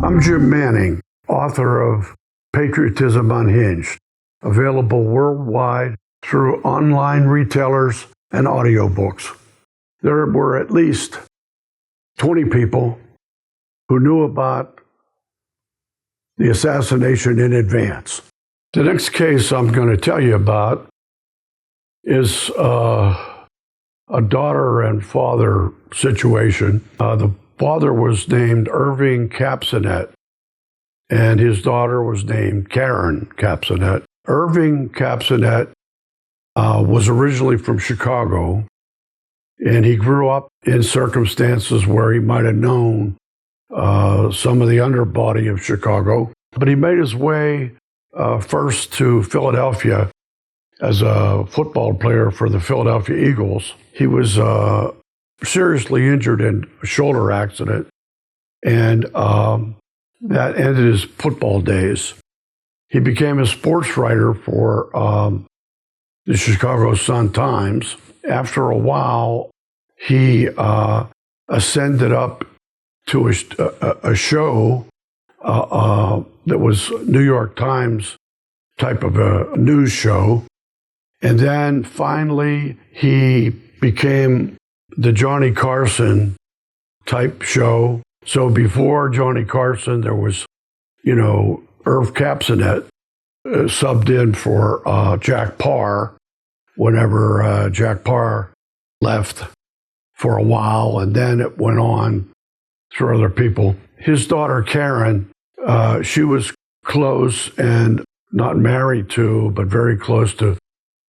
I'm Jim Manning, author of Patriotism, Unhinged, available worldwide through online retailers and audiobooks. There were at least 20 people who knew about the assassination in advance. The next case I'm going to tell you about is a daughter and father situation. The father was named Irving Kupcinet, and his daughter was named Karyn Kupcinet. Irving Kupcinet was originally from Chicago, and he grew up in circumstances where he might have known some of the underbody of Chicago. But he made his way first to Philadelphia as a football player for the Philadelphia Eagles. He was seriously injured in a shoulder accident, and that ended his football days. He became a sports writer for the Chicago Sun-Times. After a while, he ascended up to a show that was New York Times type of a news show. And then finally, he became the Johnny Carson type show. So before Johnny Carson, there was, Irv Kupcinet subbed in for Jack Parr whenever Jack Parr left for a while, and then it went on through other people. His daughter, Karyn, she was close and not married to, but very close to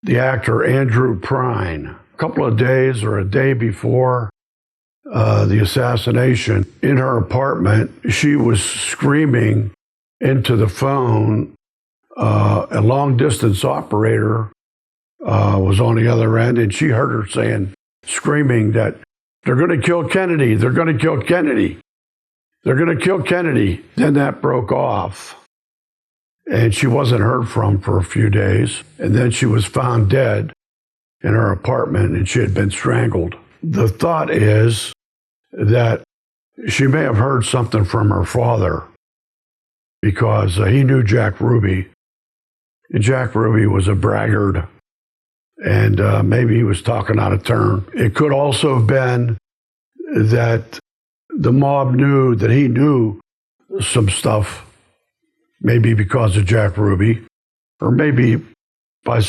the actor Andrew Prine. A couple of days or a day before the assassination, in her apartment, she was screaming into the phone. A long-distance operator was on the other end, and she heard her screaming that they're going to kill Kennedy, they're going to kill Kennedy, they're going to kill Kennedy. Then that broke off, and she wasn't heard from for a few days, and then she was found dead in her apartment, and she had been strangled. The thought is that she may have heard something from her father because he knew Jack Ruby. And Jack Ruby was a braggart, and maybe he was talking out of turn. It could also have been that the mob knew that he knew some stuff, maybe because of Jack Ruby, or maybe by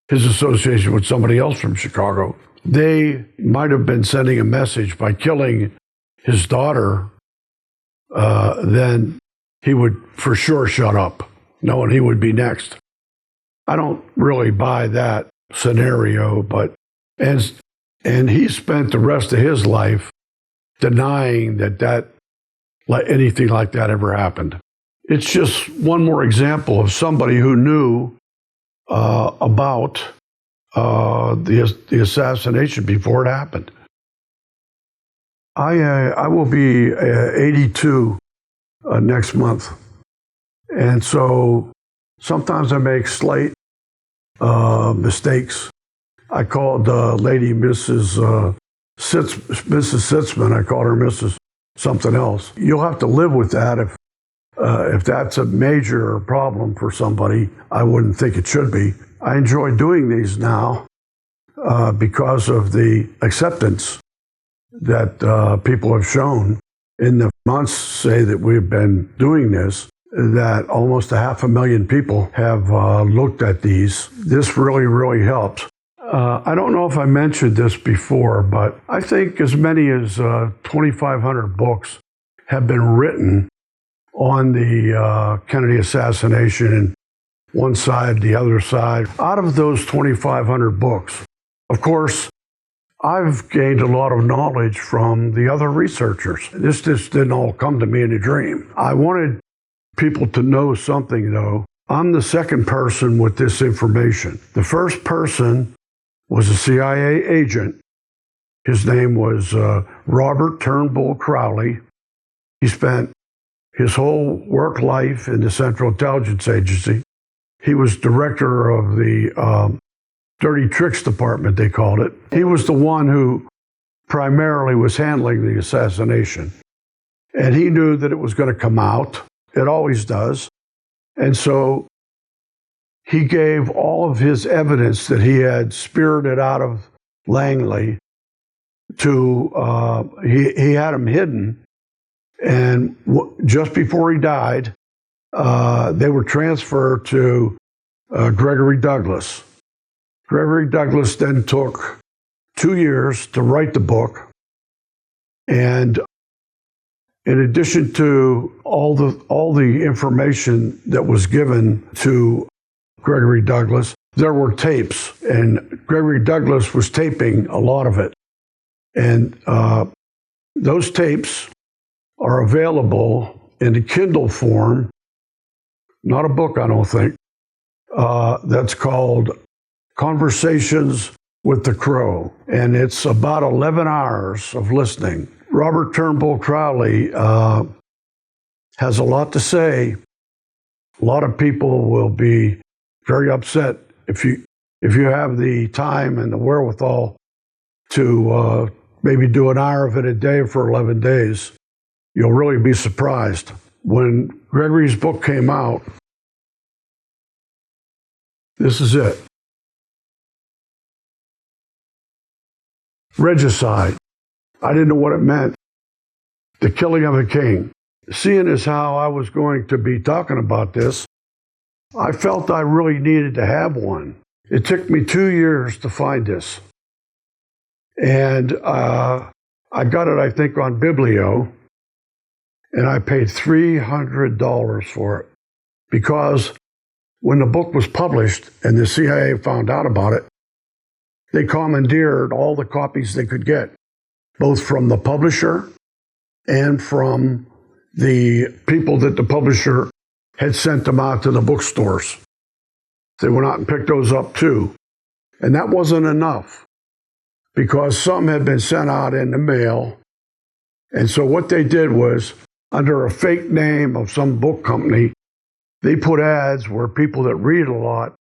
his association with somebody else from Chicago. They might have been sending a message by killing his daughter, then he would for sure shut up, knowing he would be next. I don't really buy that scenario, but and he spent the rest of his life denying that anything like that ever happened. It's just one more example of somebody who knew about the assassination before it happened. I will be 82 next month, and so sometimes I make slight mistakes. I called lady Mrs. Sitzman. I called her Mrs. something else. You'll have to live with that if that's a major problem for somebody. I wouldn't think it should be. I enjoy doing these now because of the acceptance that people have shown. In the months, say, that we've been doing this, that almost 500,000 people have looked at these. This really, really helps. I don't know if I mentioned this before, but I think as many as 2,500 books have been written on the Kennedy assassination, and one side, the other side. Out of those 2,500 books, of course, I've gained a lot of knowledge from the other researchers. This just didn't all come to me in a dream. I wanted people to know something, though. I'm the second person with this information. The first person was a CIA agent. His name was Robert Turnbull Crowley. He spent his whole work life in the Central Intelligence Agency. He was director of the Dirty Tricks Department, they called it. He was the one who primarily was handling the assassination. And he knew that it was going to come out. It always does. And so he gave all of his evidence that he had spirited out of Langley to, he had them hidden. And just before he died, they were transferred to Gregory Douglas. Gregory Douglas then took 2 years to write the book. And in addition to all the information that was given to Gregory Douglas, there were tapes, and Gregory Douglas was taping a lot of it. And those tapes are available in a Kindle form, not a book, I don't think, that's called Conversations with the Crow. And it's about 11 hours of listening. Robert Turnbull Crowley has a lot to say. A lot of people will be very upset if you have the time and the wherewithal to maybe do an hour of it a day for 11 days. You'll really be surprised. When Gregory's book came out, this is it. Regicide. I didn't know what it meant. The killing of a king. Seeing as how I was going to be talking about this, I felt I really needed to have one. It took me 2 years to find this. And I got it, I think, on Biblio, and I paid $300 for it. Because when the book was published and the CIA found out about it, they commandeered all the copies they could get, both from the publisher and from the people that the publisher had sent them out to the bookstores. They went out and picked those up too. And that wasn't enough, because some had been sent out in the mail. And so what they did was, under a fake name of some book company, they put ads where people that read a lot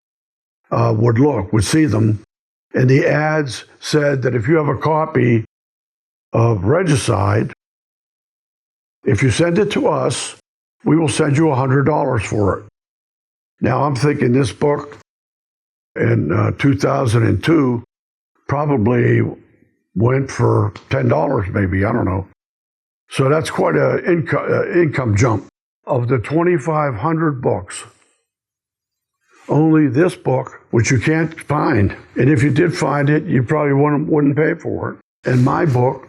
would see them. And the ads said that if you have a copy of Regicide, if you send it to us, we will send you $100 for it. Now, I'm thinking this book in 2002 probably went for $10 maybe, I don't know. So that's quite an income jump. Of the 2,500 books, only this book, which you can't find, and if you did find it, you probably wouldn't pay for it. And my book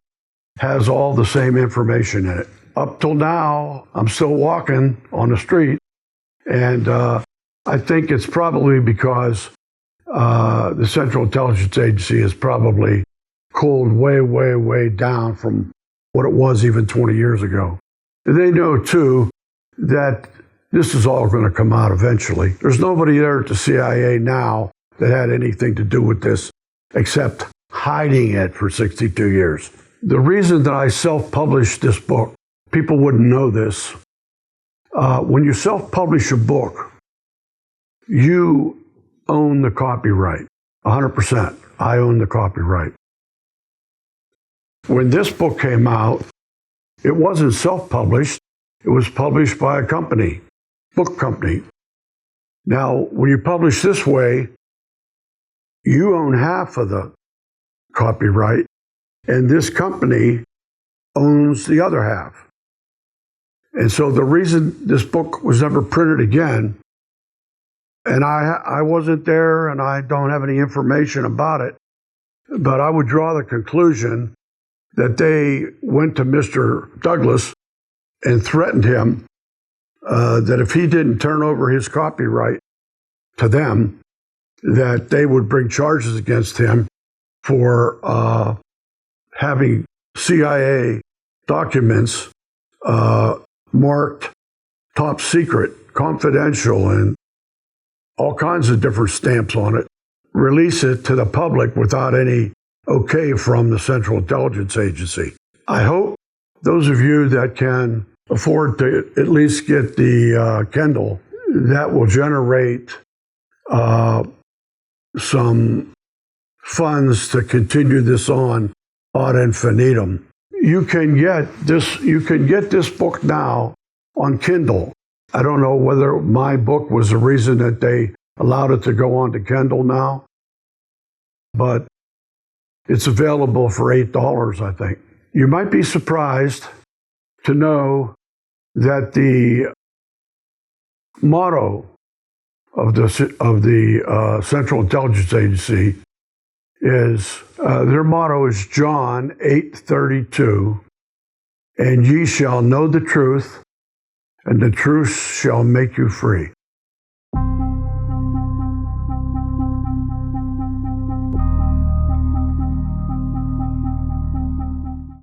has all the same information in it. Up till now, I'm still walking on the street, and I think it's probably because the Central Intelligence Agency has probably cooled way, way, way down from what it was even 20 years ago. And they know, too, that this is all going to come out eventually. There's nobody there at the CIA now that had anything to do with this except hiding it for 62 years. The reason that I self-published this book, people wouldn't know this. When you self-publish a book, you own the copyright, 100%. I own the copyright. When this book came out, it wasn't self-published. It was published by a company, book company. Now, when you publish this way, you own half of the copyright, and this company owns the other half. And so the reason this book was never printed again, and I wasn't there and I don't have any information about it, but I would draw the conclusion that they went to Mr. Douglas and threatened him that if he didn't turn over his copyright to them, that they would bring charges against him for having CIA documents marked top secret, confidential, and all kinds of different stamps on it, release it to the public without any okay from the Central Intelligence Agency. I hope those of you that can afford to at least get the Kindle, that will generate some funds to continue this on ad infinitum. you can get this book now on Kindle. I don't know whether my book was the reason that they allowed it to go on to Kindle now, but it's available for $8, I think. You might be surprised to know that the motto of the Central Intelligence Agency is, their motto is John 8:32, and ye shall know the truth, and the truth shall make you free.